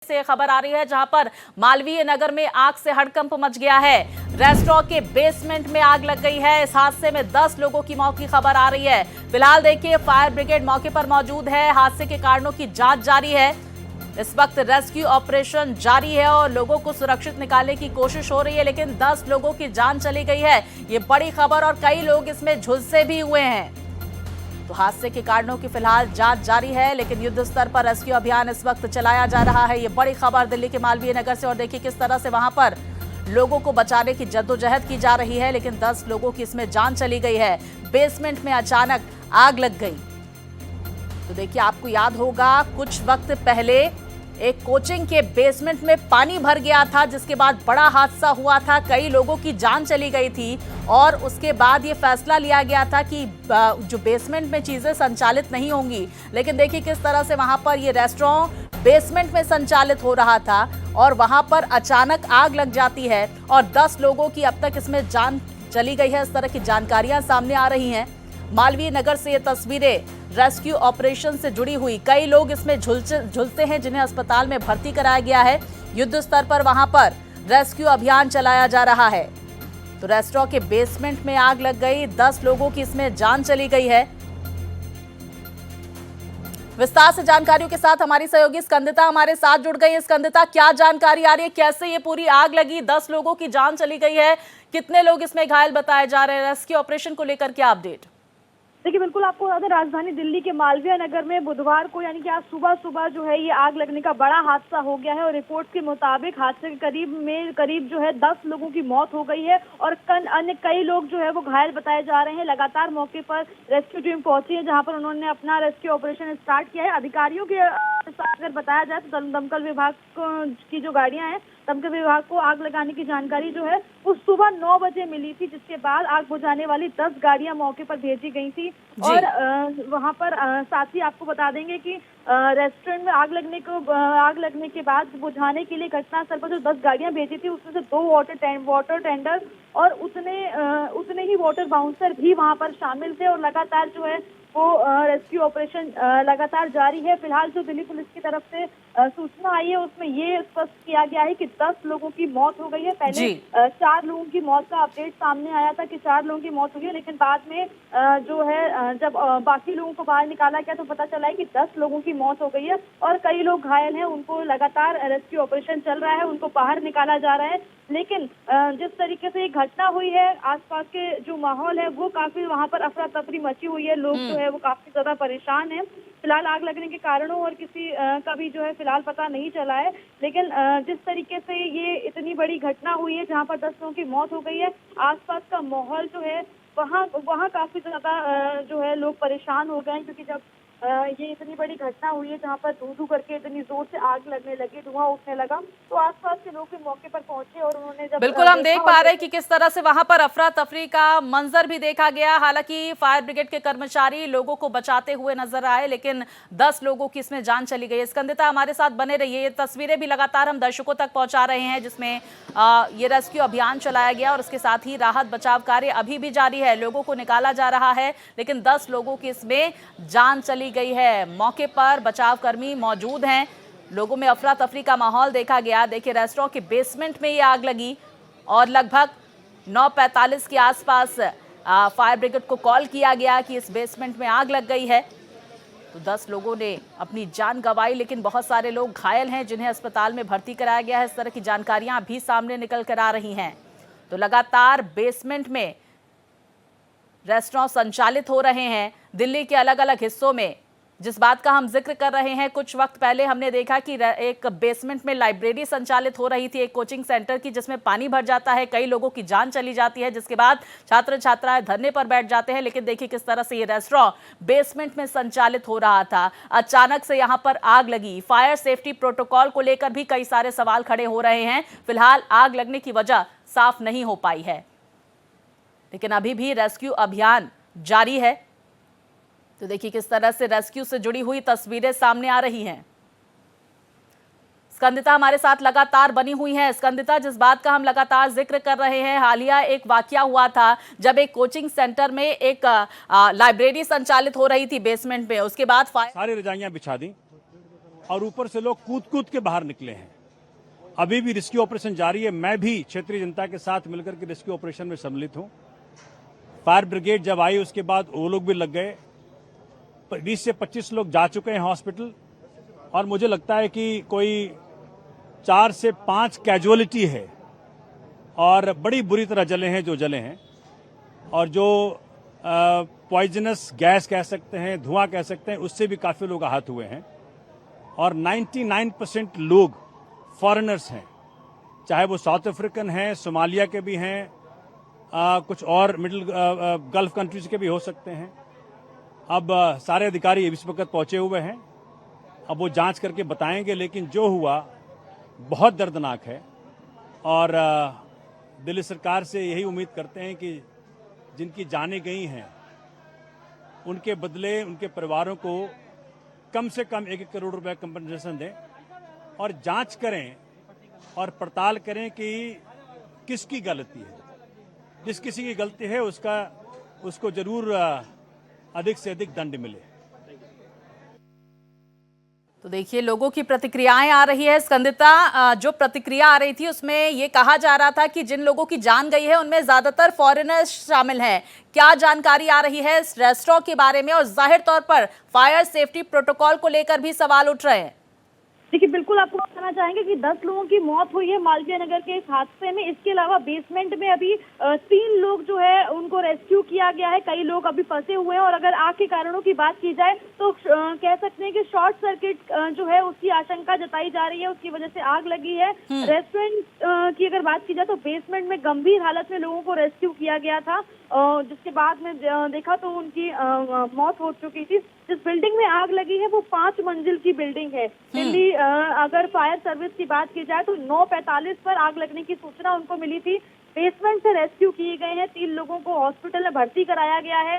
से खबर आ रही है जहां पर मालवीय नगर में आग से हड़कंप मच गया है। रेस्टोरेंट के बेसमेंट में आग लग गई है। इस हादसे में 10 लोगों की मौत की खबर आ रही है। फिलहाल देखिए फायर ब्रिगेड मौके पर मौजूद है। हादसे के कारणों की जांच जारी है। इस वक्त रेस्क्यू ऑपरेशन जारी है और लोगों को सुरक्षित निकालने की कोशिश हो रही है, लेकिन 10 लोगों की जान चली गई है। ये बड़ी खबर और कई लोग इसमें झुलसे भी हुए हैं। तो हादसे के कारणों की फिलहाल जांच जारी है, लेकिन युद्ध स्तर पर रेस्क्यू अभियान इस वक्त चलाया जा रहा है। ये बड़ी खबर दिल्ली के मालवीय नगर से और देखिए किस तरह से वहां पर लोगों को बचाने की जद्दोजहद की जा रही है, लेकिन 10 लोगों की इसमें जान चली गई है। बेसमेंट में अचानक आग लग गई। तो देखिए आपको याद होगा कुछ वक्त पहले एक कोचिंग के बेसमेंट में पानी भर गया था, जिसके बाद बड़ा हादसा हुआ था, कई लोगों की जान चली गई थी और उसके बाद ये फैसला लिया गया था कि जो बेसमेंट में चीजें संचालित नहीं होंगी। लेकिन देखिए किस तरह से वहां पर ये रेस्टोरेंट बेसमेंट में संचालित हो रहा था और वहां पर अचानक आग लग जाती है और 10 लोगों की अब तक इसमें जान चली गई है। इस तरह की जानकारियां सामने आ रही हैं। मालवीय नगर से ये तस्वीरें रेस्क्यू ऑपरेशन से जुड़ी हुई। कई लोग इसमें झुलसे हैं जिन्हें अस्पताल में भर्ती कराया गया है। युद्ध स्तर पर वहां पर रेस्क्यू अभियान चलाया जा रहा है। तो रेस्टोरेंट के बेसमेंट में आग लग गई, 10 लोगों की इसमें जान चली गई है। विस्तार से जानकारियों के साथ हमारी सहयोगी स्कंदिता हमारे साथ जुड़ गई है। स्कंदिता, क्या जानकारी आ रही है, कैसे ये पूरी आग लगी, 10 लोगों की जान चली गई है, कितने लोग इसमें घायल बताए जा रहे हैं, रेस्क्यू ऑपरेशन को लेकर क्या अपडेट? देखिए बिल्कुल आपको बता दें राजधानी दिल्ली के मालवीय नगर में बुधवार को यानी कि आज सुबह सुबह जो है ये आग लगने का बड़ा हादसा हो गया है और रिपोर्ट के मुताबिक हादसे के करीब जो है 10 लोगों की मौत हो गई है और अन्य कई लोग जो है वो घायल बताए जा रहे हैं। लगातार मौके पर रेस्क्यू टीम पहुंची है जहां पर उन्होंने अपना रेस्क्यू ऑपरेशन स्टार्ट किया है। अधिकारियों के अगर बताया जाए तो दमकल विभाग की जो गाड़ियां हैं, दमकल विभाग को आग लगाने की जानकारी जो है वो सुबह 9 बजे मिली थी, जिसके बाद आग बुझाने वाली 10 गाड़ियां मौके पर भेजी गई थी। और वहां पर साथ ही आपको बता देंगे कि रेस्टोरेंट में आग लगने के बाद बुझाने के लिए घटनास्थल पर जो 10 गाड़ियां भेजी थी उसमें से 2 वाटर टेंडर और उतने ही वाटर बाउंसर भी वहां पर शामिल थे और लगातार जो है वो रेस्क्यू ऑपरेशन लगातार जारी है। फिलहाल जो दिल्ली पुलिस की तरफ से सूचना आई है उसमें ये स्पष्ट किया गया है कि 10 लोगों की मौत हो गई है। पहले 4 लोगों की मौत का अपडेट सामने आया था कि 4 लोगों की मौत हुई है, लेकिन बाद में जो है जब बाकी लोगों को बाहर निकाला गया तो पता चला है कि 10 लोगों की मौत हो गई है और कई लोग घायल हैं। उनको लगातार रेस्क्यू ऑपरेशन चल रहा है, उनको बाहर निकाला जा रहा है। लेकिन जिस तरीके से ये घटना हुई है, आसपास के जो माहौल है वो काफी वहां पर अफरा तफरी मची हुई है। लोग जो है वो काफी ज्यादा परेशान हैं। फिलहाल आग लगने के कारणों और किसी का भी जो है फिलहाल पता नहीं चला है, लेकिन जिस तरीके से ये इतनी बड़ी घटना हुई है जहां पर 10 लोगों की मौत हो गई है, आसपास का माहौल जो है वहाँ काफी ज्यादा जो है लोग परेशान हो गए हैं, क्योंकि जब ये इतनी बड़ी घटना हुई है जहाँ पर धू करके इतनी जोर से आग लगने लगी, धुआं उठने लगा, तो आसपास के लोग भी मौके पर पहुंचे और उन्होंने जब बिल्कुल हम देख पा रहे हैं कि किस तरह से वहां पर अफरा तफरी का मंजर भी देखा गया। हालांकि फायर ब्रिगेड के कर्मचारी लोगों को बचाते हुए नजर आए, लेकिन 10 लोगों की इसमें जान चली गई। स्कंदिता हमारे साथ बने रहिए, ये तस्वीरें भी लगातार हम दर्शकों तक पहुंचा रहे हैं जिसमें ये रेस्क्यू अभियान चलाया गया और उसके साथ ही राहत बचाव कार्य अभी भी जारी है। लोगों को निकाला जा रहा है, लेकिन 10 लोगों की इसमें जान चली गई है। मौके पर बचाव कर्मी मौजूद हैं, लोगों में अफरा तफरी का माहौल देखा गया। देखिए रेस्टोरेंट के बेसमेंट में ये आग लगी और लगभग 9:45 के आसपास फायर ब्रिगेड को कॉल किया गया कि इस बेसमेंट में आग लग गई है। तो 10 लोगों ने अपनी जान गंवाई, लेकिन बहुत सारे लोग घायल हैं जिन्हें अस्पताल में भर्ती कराया गया है। इस तरह की जानकारियां भी सामने निकल कर आ रही हैं। तो लगातार बेसमेंट में रेस्टोरेंट संचालित हो रहे हैं दिल्ली के अलग अलग हिस्सों में। जिस बात का हम जिक्र कर रहे हैं, कुछ वक्त पहले हमने देखा कि एक बेसमेंट में लाइब्रेरी संचालित हो रही थी, एक कोचिंग सेंटर की, जिसमें पानी भर जाता है, कई लोगों की जान चली जाती है, जिसके बाद छात्र छात्राएं धरने पर बैठ जाते हैं। लेकिन देखिए किस तरह से ये रेस्टोरेंट बेसमेंट में संचालित हो रहा था, अचानक से यहां पर आग लगी। फायर सेफ्टी प्रोटोकॉल को लेकर भी कई सारे सवाल खड़े हो रहे हैं। फिलहाल आग लगने की वजह साफ नहीं हो पाई है, लेकिन अभी भी रेस्क्यू अभियान जारी है। तो देखिए किस तरह से रेस्क्यू से जुड़ी हुई तस्वीरें सामने आ रही हैं। स्कंदिता हमारे साथ लगातार बनी हुई है। स्कंदिता, जिस बात का हम लगातार जिक्र कर रहे हैं, हालिया एक वाकया हुआ था जब एक कोचिंग सेंटर में एक लाइब्रेरी संचालित हो रही थी बेसमेंट में, उसके बाद सारी रजाइयां बिछा दी और ऊपर से लोग कूद कूद के बाहर निकले हैं। अभी भी रेस्क्यू ऑपरेशन जारी है। मैं भी क्षेत्रीय जनता के साथ मिलकर के रेस्क्यू ऑपरेशन में सम्मिलित हूं। फायर ब्रिगेड जब आई उसके बाद वो लोग भी लग गए। 20 से 25 लोग जा चुके हैं हॉस्पिटल और मुझे लगता है कि कोई 4 से 5 कैजुअलिटी है और बड़ी बुरी तरह जले हैं जो जले हैं और जो पॉइजनस गैस कह सकते हैं, धुआं कह सकते हैं, उससे भी काफी लोग आहत हुए हैं और 99% लोग फॉरेनर्स हैं, चाहे वो साउथ अफ्रीकन हैं, सोमालिया के भी हैं, कुछ और मिडिल गल्फ कंट्रीज के भी हो सकते हैं। अब सारे अधिकारी इस वक्त पहुंचे हुए हैं, अब वो जांच करके बताएंगे, लेकिन जो हुआ बहुत दर्दनाक है और दिल्ली सरकार से यही उम्मीद करते हैं कि जिनकी जानें गई हैं उनके बदले उनके परिवारों को कम से कम 1-1 करोड़ रुपए कंपनसेशन दें और जांच करें और पड़ताल करें कि किसकी गलती है। जिस किसी की गलती है उसको जरूर अधिक से अधिक दंड मिले। तो देखिए लोगों की प्रतिक्रियाएं आ रही है। स्कंदिता, जो प्रतिक्रिया आ रही थी उसमें ये कहा जा रहा था कि जिन लोगों की जान गई है उनमें ज्यादातर फॉरेनर्स शामिल हैं। क्या जानकारी आ रही है इस रेस्टोरेंट के बारे में? और जाहिर तौर पर फायर सेफ्टी प्रोटोकॉल को लेकर भी सवाल उठ रहे हैं। देखिए, बिल्कुल आपको बताना चाहेंगे कि 10 लोगों की मौत हुई है मालवीय नगर के इस हादसे में। इसके अलावा बेसमेंट में अभी 3 लोग जो है उनको रेस्क्यू किया गया है। कई लोग अभी फंसे हुए हैं और अगर आग के कारणों की बात की जाए तो कह सकते हैं कि शॉर्ट सर्किट जो है उसकी आशंका जताई जा रही है, उसकी वजह से आग लगी है। रेस्टोरेंट की अगर बात की जाए तो बेसमेंट में गंभीर हालत में लोगों को रेस्क्यू किया गया था, जिसके बाद में देखा तो उनकी मौत हो चुकी थी। जिस बिल्डिंग में आग लगी है वो 5 मंजिल की बिल्डिंग है। दिल्ली अगर फायर सर्विस की बात की जाए तो 9:45 पर आग लगने की सूचना उनको मिली थी। बेसमेंट से रेस्क्यू किए गए हैं। 3 लोगों को हॉस्पिटल में भर्ती कराया गया है।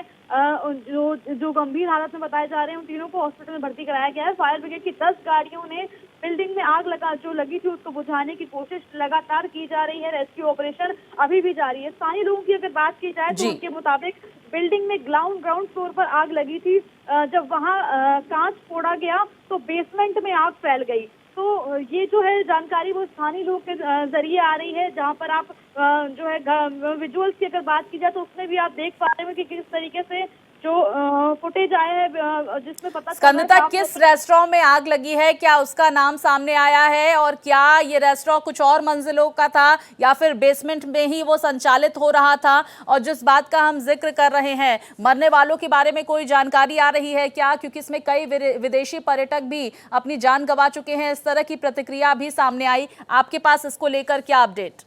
जो गंभीर हालत में बताए जा रहे हैं उन तीनों को हॉस्पिटल में भर्ती कराया गया है। फायर ब्रिगेड की 10 गाड़ियों ने बिल्डिंग में आग लगी थी उसको बुझाने की कोशिश लगातार की जा रही है। रेस्क्यू ऑपरेशन अभी भी जारी है। स्थानीय लोगों की अगर बात की जाए तो उनके मुताबिक बिल्डिंग में ग्राउंड फ्लोर पर आग लगी थी। जब वहां कांच फोड़ा गया तो बेसमेंट में आग फैल गई। तो ये जो है जानकारी वो स्थानीय लोग के जरिए आ रही है, जहां पर आप जो है विजुअल्स की अगर बात की जाए तो उसमें भी आप देख पा रहे हो कि किस तरीके से जो फुटेज आया है जिसमें पता स्कंदिता, किस रेस्टोरेंट में आग लगी है, क्या उसका नाम सामने आया है? और क्या ये रेस्टोरेंट कुछ और मंजिलों का था या फिर बेसमेंट में ही वो संचालित हो रहा था? और जिस बात का हम जिक्र कर रहे हैं, मरने वालों के बारे में कोई जानकारी आ रही है क्या? क्योंकि इसमें कई विदेशी पर्यटक भी अपनी जान गंवा चुके हैं। इस तरह की प्रतिक्रिया भी सामने आई। आपके पास इसको लेकर क्या अपडेट?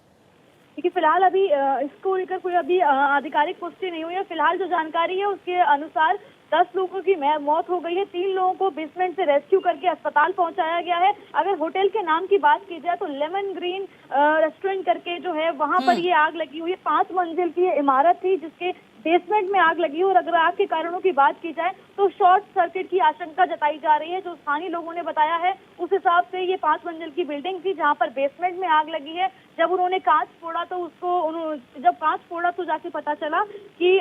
देखिए, फिलहाल अभी इसको लेकर कोई अभी आधिकारिक पुष्टि नहीं हुई है। फिलहाल जो जानकारी है उसके अनुसार 10 लोगों की मौत हो गई है। 3 लोगों को बेसमेंट से रेस्क्यू करके अस्पताल पहुंचाया गया है। अगर होटल के नाम की बात की जाए तो लेमन ग्रीन रेस्टोरेंट करके जो है वहां पर ये आग लगी हुई है। 5 मंजिल की इमारत थी जिसके बेसमेंट में आग लगी और अगर आग के कारणों की बात की जाए तो शॉर्ट सर्किट की आशंका जताई जा रही है। जो स्थानीय लोगों ने बताया है उस हिसाब से ये 5 मंजिल की बिल्डिंग थी जहां पर बेसमेंट में आग लगी है। जब उन्होंने कांच फोड़ा तो जाके पता चला कि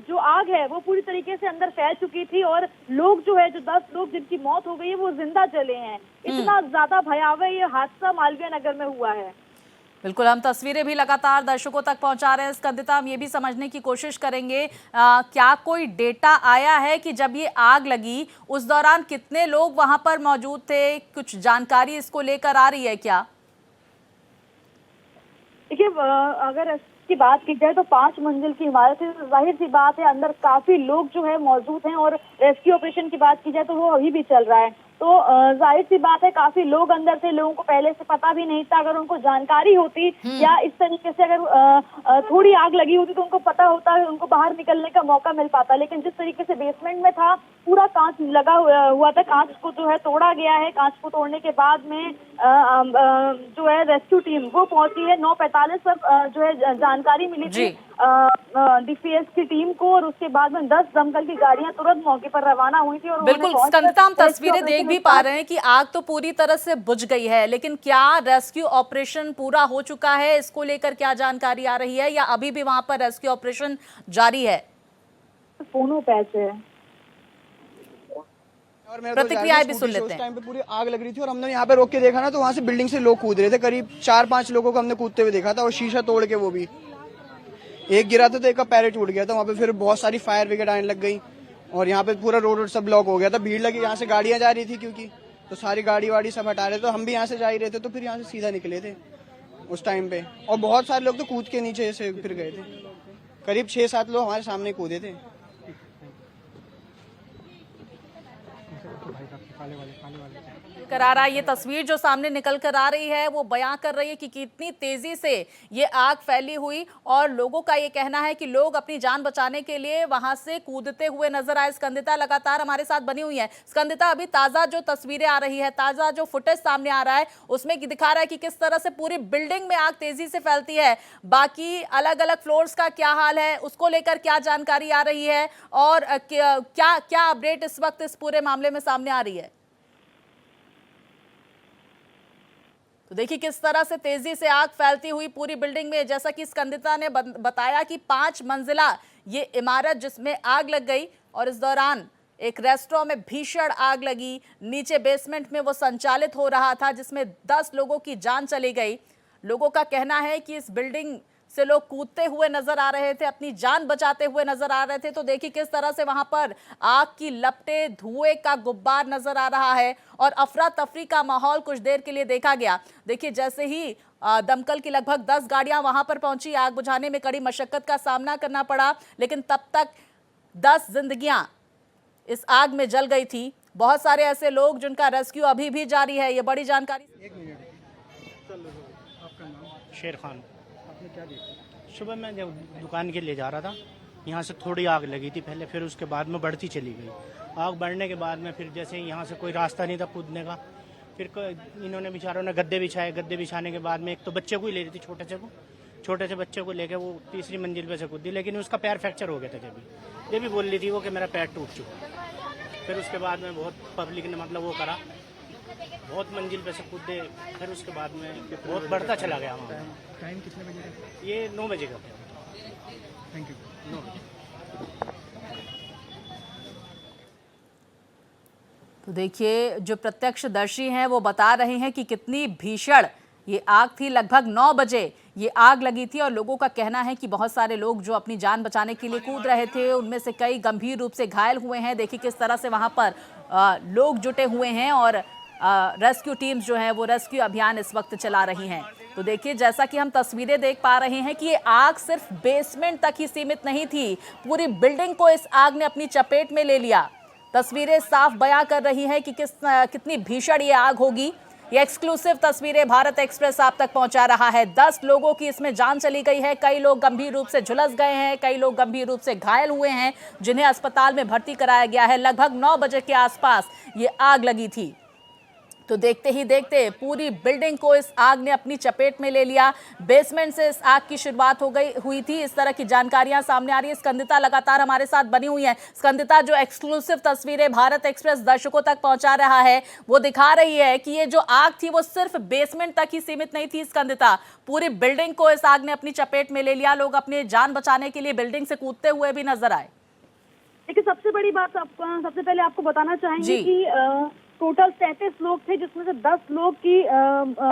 जो आग है वो पूरी तरीके से अंदर फैल चुकी थी और लोग जो है, जो 10 लोग जिनकी मौत हो गई है वो जिंदा जले हैं। इतना ज्यादा भयावह ये हादसा मालवीय नगर में हुआ है। बिल्कुल, हम तस्वीरें भी लगातार दर्शकों तक पहुंचा रहे हैं। स्कंदिता, हम ये भी समझने की कोशिश करेंगे, क्या कोई डेटा आया है कि जब ये आग लगी उस दौरान कितने लोग वहां पर मौजूद थे? कुछ जानकारी इसको लेकर आ रही है क्या? देखिए, अगर इसकी बात की जाए तो 5 मंजिल की इमारत है, जाहिर सी बात है अंदर काफी लोग जो है मौजूद हैं और रेस्क्यू ऑपरेशन की बात की जाए तो वो अभी भी चल रहा है। तो जाहिर सी बात है काफी लोग अंदर थे, लोगों को पहले से पता भी नहीं था। अगर उनको जानकारी होती या इस तरीके से अगर थोड़ी आग लगी होती तो उनको पता होता, उनको बाहर निकलने का मौका मिल पाता। लेकिन जिस तरीके से बेसमेंट में था, पूरा कांच लगा हुआ था, कांच को जो है तोड़ा गया है। कांच को तोड़ने के बाद में जो है रेस्क्यू टीम वो पहुंची है। 9:45 पर जो है जानकारी मिली थी डीपीएस की टीम को और उसके बाद में 10 दमकल की गाड़ियां तुरंत मौके पर रवाना हुई थी। और बिल्कुल स्कंदिता, हम तस्वीरें देख भी पा रहे हैं कि आग तो पूरी तरह से बुझ गई है, लेकिन क्या रेस्क्यू ऑपरेशन पूरा हो चुका है? इसको लेकर क्या जानकारी आ रही है या अभी भी वहां पर रेस्क्यू ऑपरेशन जारी है? फोनो पैसे और मेरा प्रतिक्रियाएं भी स्कूटी सुन से लेते उस हैं। टाइम पे पूरी आग लग रही थी और हमने यहाँ पे रोक के देखा ना, तो वहाँ से बिल्डिंग से लोग कूद रहे थे। करीब 4-5 लोगों को हमने कूदते हुए देखा था, और शीशा तोड़ के, वो भी एक गिरा था तो एक का पैर टूट गया था। वहाँ पे फिर बहुत सारी फायर ब्रिगेड आने लग गई और यहाँ पे पूरा रोड सब ब्लॉक हो गया था। भीड़ लगी, यहाँ से गाड़ियां जा रही थी क्योंकि, तो सारी गाड़ी वाड़ी सब हटा रहे थे। तो हम भी यहाँ से जा ही रहे थे, तो फिर यहाँ से सीधा निकले थे उस टाइम पे। और बहुत सारे लोग तो कूद के नीचे से फिर गए थे। करीब 6-7 लोग हमारे सामने कूदे थे। कर आ रहा है, ये तस्वीर जो सामने निकल कर आ रही है वो बयां कर रही है कि कितनी तेजी से ये आग फैली हुई, और लोगों का ये कहना है कि लोग अपनी जान बचाने के लिए वहां से कूदते हुए नजर आए। स्कंदिता लगातार हमारे साथ बनी हुई है। स्कंदिता, अभी ताजा जो तस्वीरें आ रही है, ताजा जो फुटेज सामने आ रहा है, उसमें दिखा रहा है कि किस तरह से पूरी बिल्डिंग में आग तेजी से फैलती है। बाकी अलग अलग फ्लोर्स का क्या हाल है, उसको लेकर क्या जानकारी आ रही है, और क्या क्या अपडेट इस वक्त इस पूरे मामले में सामने आ रही है? तो देखिए किस तरह से तेजी से आग फैलती हुई पूरी बिल्डिंग में। जैसा कि स्कंदिता ने बताया कि 5 मंजिला ये इमारत जिसमें आग लग गई, और इस दौरान एक रेस्टोरेंट में भीषण आग लगी। नीचे बेसमेंट में वो संचालित हो रहा था, जिसमें 10 लोगों की जान चली गई। लोगों का कहना है कि इस बिल्डिंग से लोग कूदते हुए नजर आ रहे थे, अपनी जान बचाते हुए नजर आ रहे थे। तो देखिए किस तरह से वहां पर आग की लपटें, धुएं का गुब्बार नजर आ रहा है, और अफरा तफरी का माहौल कुछ देर के लिए देखा गया। देखिए जैसे ही दमकल की लगभग 10 गाड़ियां वहां पर पहुंची, आग बुझाने में कड़ी मशक्कत का सामना करना पड़ा, लेकिन तब तक 10 जिंदगियां इस आग में जल गई थी। बहुत सारे ऐसे लोग जिनका रेस्क्यू अभी भी जारी है। ये बड़ी जानकारी। शेर खान। सुबह मैं जब दुकान के लिए जा रहा था, यहाँ से थोड़ी आग लगी थी पहले, फिर उसके बाद में बढ़ती चली गई। आग बढ़ने के बाद में फिर जैसे यहाँ से कोई रास्ता नहीं था कूदने का, फिर इन्होंने बेचारों ने गद्दे बिछाए। गद्दे बिछाने के बाद में एक तो बच्चे को ही ले रही थी, छोटे से बच्चे को लेकर वो 3री मंजिल पे से कूदी, लेकिन उसका पैर फ्रैक्चर हो गया था। जब ये भी बोल रही थी वो कि मेरा पैर टूट चुका। फिर उसके बाद में बहुत पब्लिक ने मतलब वो करा, बहुत मंजिल पे से कूदे। फिर उसके बाद में बहुत बढ़ता चला गया। टाइम कितने बजे का? ये 9 बजे का। Thank you. 9 बजे। तो देखिए जो प्रत्यक्षदर्शी हैं वो बता रहे हैं कि कितनी भीषण ये आग थी। लगभग 9 बजे ये आग लगी थी, और लोगों का कहना है कि बहुत सारे लोग जो अपनी जान बचाने के लिए कूद रहे थे, उनमें से कई गंभीर रूप से घायल हुए हैं। देखिए किस तरह से वहां पर लोग जुटे हुए हैं, और रेस्क्यू टीम्स जो है वो रेस्क्यू अभियान इस वक्त चला रही हैं। तो देखिए जैसा कि हम तस्वीरें देख पा रहे हैं कि ये आग सिर्फ बेसमेंट तक ही सीमित नहीं थी, पूरी बिल्डिंग को इस आग ने अपनी चपेट में ले लिया। तस्वीरें साफ बयां कर रही हैं कि कितनी भीषण ये आग होगी। ये एक्सक्लूसिव तस्वीरें भारत एक्सप्रेस आप तक पहुंचा रहा है। 10 लोगों की इसमें जान चली गई है, कई लोग गंभीर रूप से झुलस गए हैं, कई लोग गंभीर रूप से घायल हुए हैं, जिन्हें अस्पताल में भर्ती कराया गया है। लगभग 9 बजे के आसपास ये आग लगी थी। तो देखते ही देखते पूरी बिल्डिंग को इस आग ने अपनी चपेट में ले लिया। बेसमेंट से इस आग की शुरुआत हुई थी। इस तरह की जानकारियां सामने आ रही है। स्कंदिता लगातार हमारे साथ बनी हुई है। स्कंदिता, जो एक्सक्लूसिव तस्वीरें भारत एक्सप्रेस दर्शकों तक पहुंचा रहा है वो दिखा रही है कि ये जो आग थी वो सिर्फ बेसमेंट तक ही सीमित नहीं थी। स्कंदिता, पूरी बिल्डिंग को इस आग ने अपनी चपेट में ले लिया। लोग अपनी जान बचाने के लिए बिल्डिंग से कूदते हुए भी नजर आए। देखिए सबसे बड़ी बात सबसे पहले आपको बताना चाहेंगे कि टोटल 33 लोग थे, जिसमें से 10 लोग की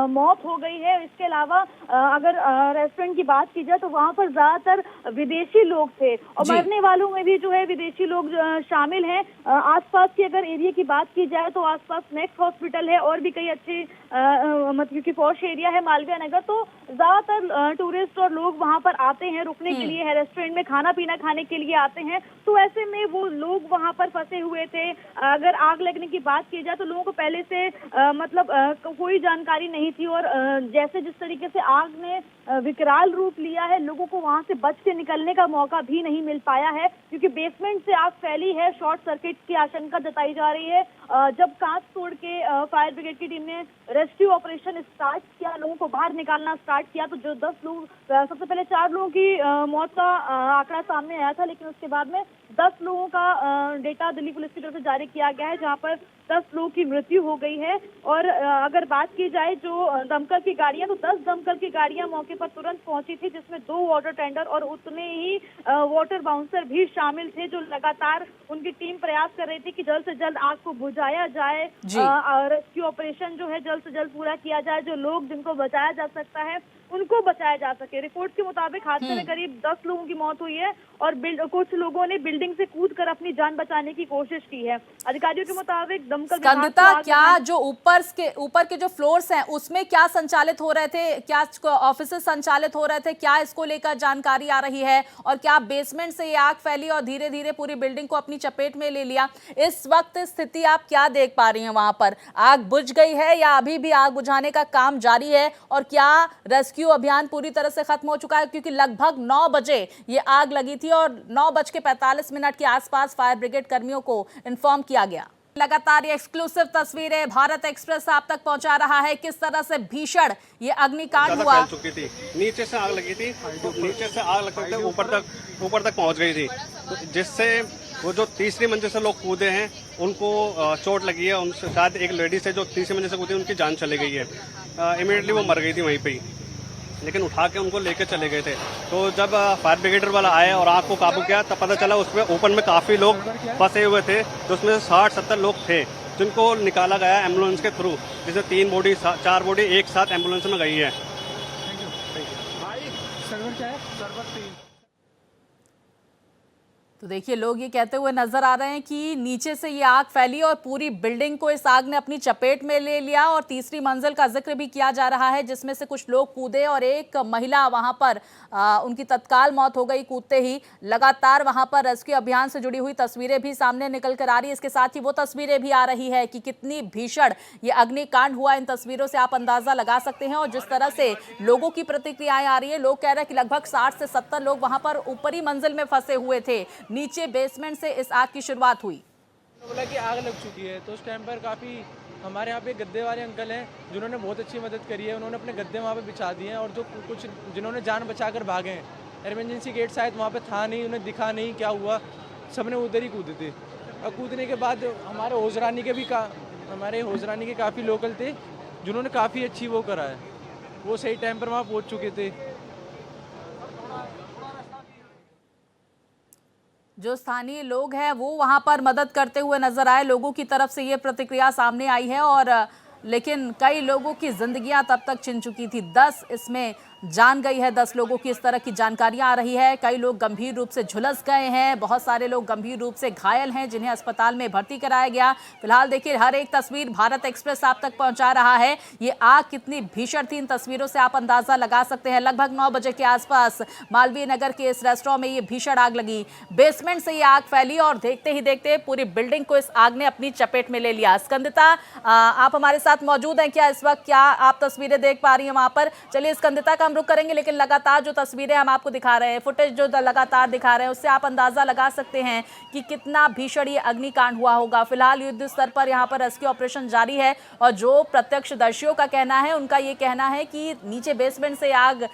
मौत हो गई है। इसके अलावा अगर रेस्टोरेंट की बात की जाए तो वहां पर ज्यादातर विदेशी लोग थे, और मरने वालों में भी जो है विदेशी लोग शामिल हैं। आसपास की अगर एरिया की बात की जाए तो आसपास नेक्स्ट हॉस्पिटल है, और भी कई अच्छे मतलब कि पॉश एरिया है मालवीय नगर, तो ज्यादातर टूरिस्ट और लोग वहां पर आते हैं रुकने के लिए, है रेस्टोरेंट में खाना पीना खाने के लिए आते हैं। तो ऐसे में वो लोग वहां पर फंसे हुए थे। अगर आग लगने की बात की जाए तो लोगों को पहले से कोई जानकारी नहीं थी, और जैसे जिस तरीके से आग ने विकराल रूप लिया है, लोगों को वहां से बच के निकलने का मौका भी नहीं मिल पाया है, क्योंकि बेसमेंट से आग फैली है। शॉर्ट सर्किट की आशंका जताई जा रही है। जब कांच तोड़ के फायर ब्रिगेड की टीम ने रेस्क्यू ऑपरेशन स्टार्ट किया, लोगों को बाहर निकालना स्टार्ट किया। तो जो 10 लोग, सबसे पहले 4 लोगों की मौत का आंकड़ा सामने आया था, लेकिन उसके बाद में 10 लोगों का डेटा दिल्ली पुलिस की तरफ से जारी किया गया है, जहां पर 10 लोगों की मृत्यु हो गई है। और अगर बात की जाए जो दमकल की गाड़ियां, तो 10 दमकल की गाड़ियां मौके पर तुरंत पहुंची थी, जिसमें 2 वाटर टेंडर और उतने ही वाटर बाउंसर भी शामिल थे, जो लगातार उनकी टीम प्रयास कर रही थी कि जल्द से जल्द आग को बुझाया जाए, रेस्क्यू ऑपरेशन जो है जल्द से जल्द पूरा किया जाए, जो लोग जिनको बचाया जा सकता है उनको बचाया जा सके। रिपोर्ट के मुताबिक हादसे में करीब 10 लोगों की मौत हुई है और कुछ लोगों ने बिल्डिंग से कूदकर अपनी जान बचाने की कोशिश की है। अधिकारियों के मुताबिक दमकल स्कंदता, क्या जो ऊपर के जो फ्लोर्स हैं उसमें क्या संचालित हो रहे थे, क्या ऑफिसेस संचालित हो रहे थे, क्या इसको लेकर जानकारी आ रही है? और क्या बेसमेंट से ये आग फैली और धीरे धीरे पूरी बिल्डिंग को अपनी चपेट में ले लिया? इस वक्त स्थिति आप क्या देख पा रही हैं? वहां पर आग बुझ गई है या अभी भी आग बुझाने का काम जारी है? और क्या रेस्क्यू अभियान पूरी तरह से खत्म हो चुका है? क्योंकि लगभग 9 बजे ये आग लगी थी और 9:45 के आसपास फायर ब्रिगेड कर्मियों को इन्फॉर्म किया गया। लगातार ये एक्सक्लूसिव तस्वीरें भारत एक्सप्रेस आप तक पहुंचा रहा है, किस तरह से भीषण ये अग्निकांड हुआ। चुकी थी, नीचे से आग लगी थी, नीचे से आग लगते ऊपर तक पहुंच गई थी, तो जिससे वो जो तीसरी मंजिल से लोग कूदे हैं उनको चोट लगी है। उनसे शायद एक लेडीज है जो तीसरी मंजिल से कूदी, उनकी जान चली गई है। इमीडिएटली वो मर गई थी वहीं पे ही, लेकिन उठा के उनको लेके चले गए थे। तो जब फायर ब्रिगेडर वाला आया और आग को काबू किया तब पता चला उसमें ओपन में काफ़ी लोग फंसे हुए थे, तो उसमें 60-70 लोग थे जिनको निकाला गया एम्बुलेंस के थ्रू, जिसमें 3 बॉडी 4 बॉडी एक साथ एम्बुलेंस में गई है। सर्वर क्या है? सर्वर 3। तो देखिए, लोग ये कहते हुए नजर आ रहे हैं कि नीचे से ये आग फैली और पूरी बिल्डिंग को इस आग ने अपनी चपेट में ले लिया। और तीसरी मंजिल का जिक्र भी किया जा रहा है, जिसमें से कुछ लोग कूदे और एक महिला वहां पर उनकी तत्काल मौत हो गई कूदते ही। लगातार वहां पर रेस्क्यू अभियान से जुड़ी हुई तस्वीरें भी सामने निकल कर आ रही है। इसके साथ ही वो तस्वीरें भी आ रही है कि कितनी भीषण ये अग्निकांड हुआ। इन तस्वीरों से आप अंदाजा लगा सकते हैं। और जिस तरह से लोगों की प्रतिक्रियाएं आ रही है, लोग कह रहे हैं कि लगभग 60 से 70 लोग वहां पर ऊपरी मंजिल में फंसे हुए थे, नीचे बेसमेंट से इस आग की शुरुआत हुई। बोला कि आग लग चुकी है, तो उस टाइम पर काफ़ी हमारे यहाँ पे गद्दे वाले अंकल हैं जिन्होंने बहुत अच्छी मदद करी है। उन्होंने अपने गद्दे वहाँ पे बिछा दिए हैं और जो कुछ जिन्होंने जान बचाकर भागे हैं, इमरजेंसी गेट शायद वहाँ पे था नहीं, उन्हें दिखा नहीं क्या हुआ, सबने उधर ही कूदे थे। और कूदने के बाद हमारे होजरानी के काफ़ी लोकल थे जिन्होंने काफ़ी अच्छी वो करा है, वो सही टाइम पर वहाँ पहुँच चुके थे। जो स्थानीय लोग हैं वो वहां पर मदद करते हुए नजर आए। लोगों की तरफ से ये प्रतिक्रिया सामने आई है। और लेकिन कई लोगों की जिंदगियां तब तक छिन चुकी थी। 10 इसमें जान गई है, 10 लोगों की इस तरह की जानकारियां आ रही है। कई लोग गंभीर रूप से झुलस गए हैं, बहुत सारे लोग गंभीर रूप से घायल हैं जिन्हें अस्पताल में भर्ती कराया गया। फिलहाल देखिए, हर एक तस्वीर भारत एक्सप्रेस आप तक पहुंचा रहा है। ये आग कितनी भीषण थी, इन तस्वीरों से आप अंदाजा लगा सकते हैं। लगभग 9 बजे के आसपास मालवीय नगर के इस रेस्टोरेंट में ये भीषण आग लगी। बेसमेंट से ये आग फैली और देखते ही देखते पूरी बिल्डिंग को इस आग ने अपनी चपेट में ले लिया। स्कंदिता, आप हमारे साथ मौजूद हैं क्या इस वक्त? क्या आप तस्वीरें देख पा रही हैं वहां पर? चलिए, स्कंदिता का हम रुख करेंगे, लेकिन लगातार जो तस्वीरें हम आपको दिखा रहे हैं, फुटेज जो लगातार दिखा रहे हैं, उससे आप अंदाजा लगा सकते हैं कि कितना भीषण ये अग्निकांड हुआ होगा। फिलहाल युद्ध स्तर पर यहाँ पर रेस्क्यू ऑपरेशन जारी है और जो प्रत्यक्षदर्शियों का कहना है, उनका ये कहना है कि नीचे बेसमेंट से आग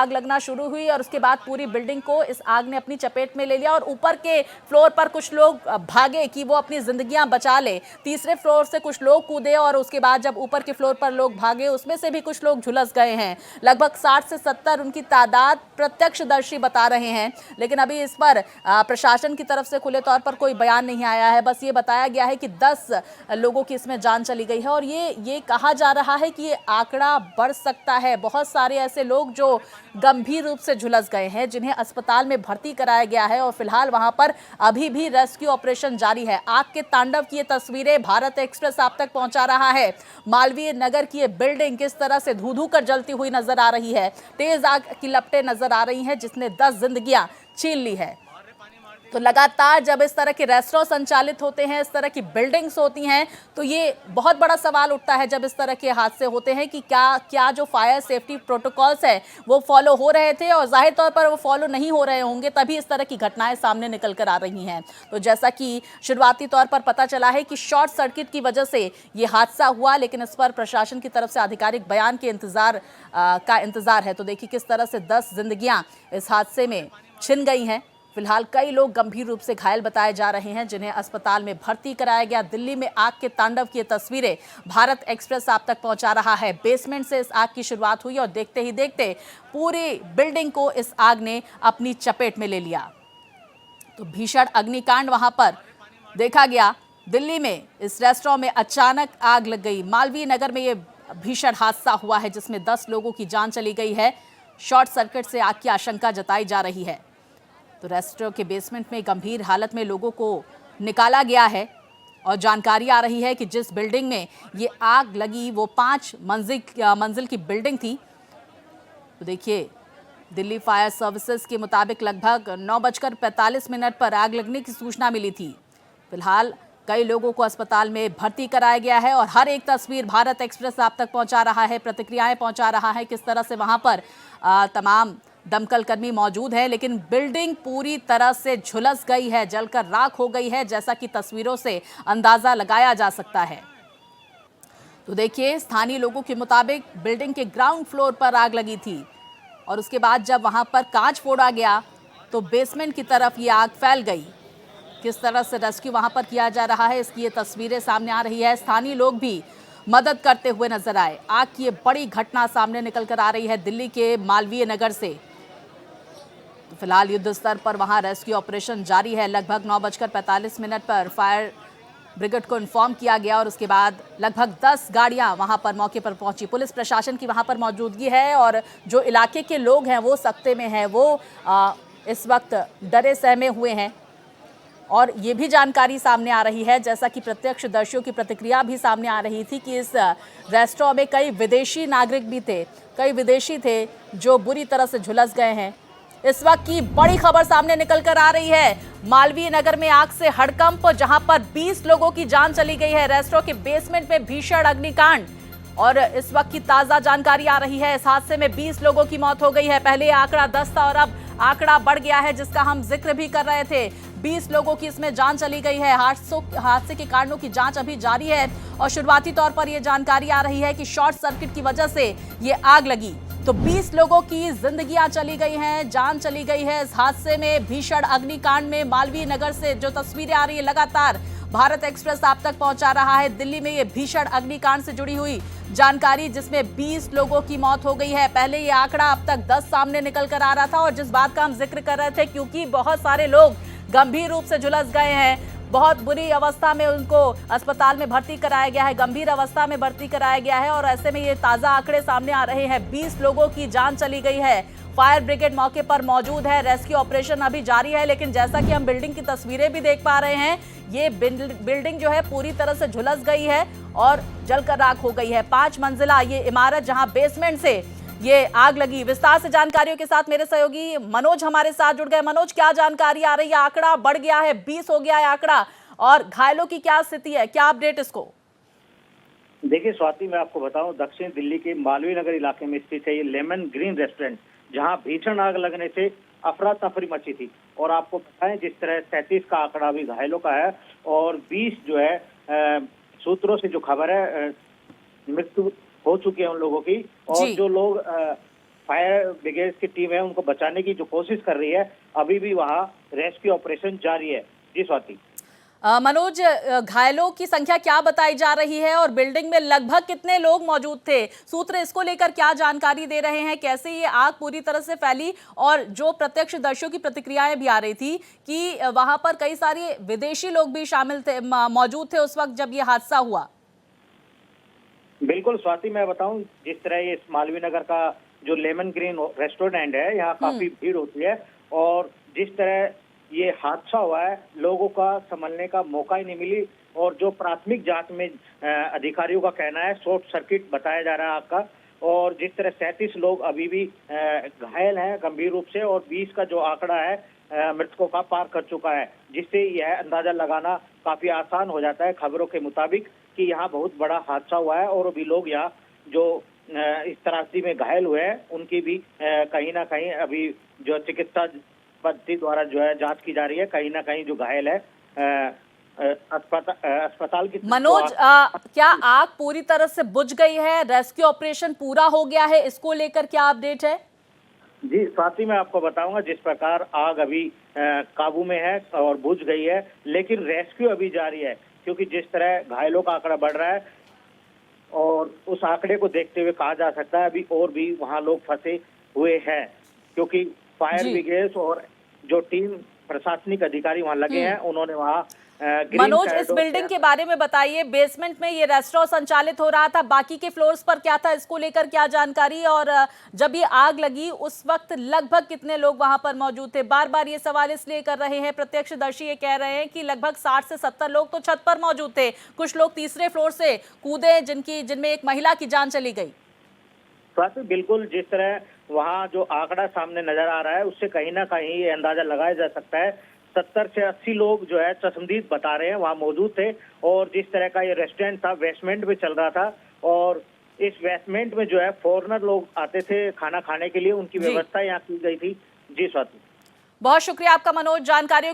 लगना शुरू हुई और उसके बाद पूरी बिल्डिंग को इस आग ने अपनी चपेट में ले लिया। और ऊपर के फ्लोर पर कुछ लोग भागे कि वो अपनी जिंदगियां बचा ले। तीसरे फ्लोर से कुछ लोग कूदे और उसके बाद जब ऊपर के फ्लोर पर लोग भागे, उसमें से भी कुछ लोग झुलस गए हैं। लगभग 60 से 70 उनकी तादाद प्रत्यक्षदर्शी बता रहे हैं। लेकिन अभी इस पर प्रशासन की तरफ से खुले तौर पर कोई बयान नहीं आया है। बस ये बताया गया है कि 10 लोगों की इसमें जान चली गई है और ये कहा जा रहा है कि ये आंकड़ा बढ़ सकता है। बहुत सारे ऐसे लोग जो गंभीर रूप से झुलस गए हैं, जिन्हें अस्पताल में भर्ती कराया गया है और फिलहाल वहां पर अभी भी रेस्क्यू ऑपरेशन जारी है। आग के तांडव की ये तस्वीरें भारत एक्सप्रेस आप तक पहुंचा रहा है। मालवीय नगर की ये बिल्डिंग किस तरह से धू-धू कर जलती हुई नजर आ रही है। तेज आग की लपटें नजर आ रही हैं जिसने 10 जिंदगियां छीन ली है। तो लगातार जब इस तरह के रेस्टोरेंट संचालित होते हैं, इस तरह की बिल्डिंग्स होती हैं, तो ये बहुत बड़ा सवाल उठता है जब इस तरह के हादसे होते हैं कि क्या जो फायर सेफ्टी प्रोटोकॉल्स है वो फॉलो हो रहे थे, और जाहिर तौर पर वो फॉलो नहीं हो रहे होंगे तभी इस तरह की घटनाएं सामने निकल कर आ रही हैं। तो जैसा कि शुरुआती तौर पर पता चला है कि शॉर्ट सर्किट की वजह से ये हादसा हुआ, लेकिन इस पर प्रशासन की तरफ से आधिकारिक बयान के इंतजार है। तो देखिए किस तरह से 10 जिंदगियां इस हादसे में छिन गई हैं। फिलहाल कई लोग गंभीर रूप से घायल बताए जा रहे हैं, जिन्हें अस्पताल में भर्ती कराया गया। दिल्ली में आग के तांडव की तस्वीरें भारत एक्सप्रेस आप तक पहुंचा रहा है। बेसमेंट से इस आग की शुरुआत हुई और देखते ही देखते पूरी बिल्डिंग को इस आग ने अपनी चपेट में ले लिया। तो भीषण अग्निकांड वहां पर देखा गया। दिल्ली में इस रेस्टोरेंट में अचानक आग लग गई। मालवीय नगर में यह भीषण हादसा हुआ है, जिसमें 10 लोगों की जान चली गई है। शॉर्ट सर्किट से आग की आशंका जताई जा रही है। तो रेस्टोरेंट के बेसमेंट में गंभीर हालत में लोगों को निकाला गया है और जानकारी आ रही है कि जिस बिल्डिंग में ये आग लगी वो 5 मंजिल की बिल्डिंग थी। तो देखिए दिल्ली फायर सर्विसेज के मुताबिक लगभग 9:45 पर आग लगने की सूचना मिली थी। फिलहाल कई लोगों को अस्पताल में भर्ती कराया गया है और हर एक तस्वीर भारत एक्सप्रेस आप तक पहुंचा रहा है, प्रतिक्रियाएं पहुंचा रहा है किस तरह से वहां पर तमाम दमकल कर्मी मौजूद है, लेकिन बिल्डिंग पूरी तरह से झुलस गई है, जलकर राख हो गई है, जैसा कि तस्वीरों से अंदाजा लगाया जा सकता है। तो देखिए स्थानीय लोगों के मुताबिक बिल्डिंग के ग्राउंड फ्लोर पर आग लगी थी और उसके बाद जब वहां पर कांच फोड़ा गया तो बेसमेंट की तरफ ये आग फैल गई। किस तरह से रेस्क्यू वहां पर किया जा रहा है इसकी ये तस्वीरें सामने आ रही है। स्थानीय लोग भी मदद करते हुए नजर आए। आग की ये बड़ी घटना सामने निकल कर आ रही है दिल्ली के मालवीय नगर से। तो फिलहाल युद्ध स्तर पर वहां रेस्क्यू ऑपरेशन जारी है। लगभग 9:45 पर फायर ब्रिगेड को इन्फॉर्म किया गया और उसके बाद लगभग 10 गाड़ियां वहां पर मौके पर पहुंची। पुलिस प्रशासन की वहां पर मौजूदगी है और जो इलाके के लोग हैं वो सख्ते में हैं, वो इस वक्त डरे सहमे हुए हैं। और ये भी जानकारी सामने आ रही है, जैसा कि प्रत्यक्षदर्शियों की प्रतिक्रिया भी सामने आ रही थी, कि इस रेस्टोरेंट में कई विदेशी नागरिक भी थे, कई विदेशी थे जो बुरी तरह से झुलस गए हैं। इस वक्त की बड़ी खबर सामने निकल कर आ रही है। मालवीय नगर में आग से हड़कंप, जहां पर 20 लोगों की जान चली गई है। रेस्टोरेंट के बेसमेंट में भीषण अग्निकांड और इस वक्त की ताजा जानकारी आ रही है। इस हादसे में 20 लोगों की मौत हो गई है। पहले आंकड़ा 10 था और अब आंकड़ा बढ़ गया है, जिसका हम जिक्र भी कर रहे थे। 20 लोगों की इसमें जान चली गई है। हादसे के कारणों की जांच अभी जारी है और शुरुआती तौर पर यह जानकारी आ रही है कि शॉर्ट सर्किट की वजह से ये आग लगी। तो 20 लोगों की जिंदगियां चली गई हैं, जान चली गई है इस हादसे में, भीषण अग्निकांड में। मालवीय नगर से जो तस्वीरें आ रही है लगातार भारत एक्सप्रेस आप तक पहुंचा रहा है। दिल्ली में ये भीषण अग्निकांड से जुड़ी हुई जानकारी, जिसमें 20 लोगों की मौत हो गई है। पहले ये आंकड़ा अब तक 10 सामने निकल कर आ रहा था और जिस बात का हम जिक्र कर रहे थे, क्योंकि बहुत सारे लोग गंभीर रूप से झुलस गए हैं, बहुत बुरी अवस्था में उनको अस्पताल में भर्ती कराया गया है, गंभीर अवस्था में भर्ती कराया गया है और ऐसे में ये ताजा आंकड़े सामने आ रहे हैं। 20 लोगों की जान चली गई है। फायर ब्रिगेड मौके पर मौजूद है, रेस्क्यू ऑपरेशन अभी जारी है, लेकिन जैसा कि हम बिल्डिंग की तस्वीरें भी देख पा रहे हैं, ये बिल्डिंग जो है पूरी तरह से झुलस गई है और जलकर राख हो गई है। 5 मंजिला ये इमारत, जहां बेसमेंट से ये आग लगी। विस्तार से जानकारियों के साथ मेरे सहयोगी मनोज हमारे साथ जुड़ गए। मनोज, क्या जानकारी आ रही है? आंकड़ा बढ़ गया है, 20 हो गया है आंकड़ा, और घायलों की क्या स्थिति है, क्या अपडेट इसको? देखिए स्वाति, मैं आपको बताऊं, दक्षिण दिल्ली के मालवीय नगर इलाके में स्थित है ये लेमन ग्रीन रेस्टोरेंट, जहां भीषण आग लगने से अफरा तफरी मची थी। और आपको बताएं, जिस तरह 37 का आंकड़ा भी घायलों का है और 20 जो है सूत्रों से जो खबर है मृत्यु हो चुकी है उन लोगों की। और जो लोग फायर ब्रिगेड की टीम है उनको बचाने की जो कोशिश कर रही है, अभी भी वहाँ रेस्क्यू ऑपरेशन जारी है। जी स्वाति। मनोज, घायलों की संख्या क्या बताई जा रही है और बिल्डिंग में लगभग कितने लोग मौजूद थे? सूत्र इसको लेकर क्या जानकारी दे रहे हैं, कैसे ये आग पूरी तरह से फैली? और जो प्रत्यक्षदर्शियों की प्रतिक्रियाएं भी आ रही थी कि वहां पर कई सारे विदेशी लोग भी शामिल थे, मौजूद थे उस वक्त जब ये हादसा हुआ। बिल्कुल स्वाति, मैं बताऊं, जिस तरह ये मालवीय नगर का जो लेमन ग्रीन रेस्टोरेंट है, यहाँ काफी भीड़ होती है और जिस तरह ये हादसा हुआ है, लोगों का संभलने का मौका ही नहीं मिली। और जो प्राथमिक जांच में अधिकारियों का कहना है, शॉर्ट सर्किट बताया जा रहा है आग का। और जिस तरह 37 लोग अभी भी घायल हैं गंभीर रूप से और 20 का जो आंकड़ा है मृतकों का पार कर चुका है, जिससे यह अंदाजा लगाना काफी आसान हो जाता है खबरों के मुताबिक कि यहाँ बहुत बड़ा हादसा हुआ है और अभी लोग यहाँ जो इस त्रासदी में घायल हुए हैं उनकी भी कहीं ना कहीं अभी जो चिकित्सा पद्धति द्वारा जो है जांच की जा रही है। कहीं ना कहीं जो घायल है अस्पताल की मनोज, क्या आग पूरी तरह से बुझ गई है? रेस्क्यू ऑपरेशन पूरा हो गया है? इसको लेकर क्या अपडेट है? जी स्वाति, मैं आपको बताऊंगा जिस प्रकार आग अभी काबू में है और बुझ गई है, लेकिन रेस्क्यू अभी जारी है, क्योंकि जिस तरह घायलों का आंकड़ा बढ़ रहा है और उस आंकड़े को देखते हुए कहा जा सकता है अभी और भी वहां लोग फंसे हुए हैं, क्योंकि फायर ब्रिगेड और जो टीम प्रशासनिक अधिकारी वहां लगे हैं उन्होंने वहां मनोज, इस बिल्डिंग के बारे में बताइए। बेसमेंट में ये रेस्टोरेंट संचालित हो रहा था, बाकी के फ्लोर्स पर क्या था, इसको लेकर क्या जानकारी? और जब ये आग लगी उस वक्त लगभग कितने लोग वहां पर मौजूद थे? बार बार ये सवाल इसलिए कर रहे हैं, प्रत्यक्षदर्शी ये कह रहे हैं कि लगभग 60 से 70 लोग तो छत पर मौजूद थे, कुछ लोग तीसरे फ्लोर से कूदे जिनमें एक महिला की जान चली गई। स्वाति, बिल्कुल जिस तरह वहाँ जो आंकड़ा सामने नजर आ रहा है उससे कहीं ना कहीं ये अंदाजा लगाया जा सकता है 70 से 80 लोग जो है चश्मदीद बता रहे हैं वहाँ मौजूद थे। और जिस तरह का ये रेस्टोरेंट था बेसमेंट में चल रहा था और इस बेसमेंट में जो है फॉरेनर लोग आते थे खाना खाने के लिए, उनकी व्यवस्था यहाँ की गई थी। जी स्वाति, बहुत शुक्रिया आपका मनोज जानकारियों के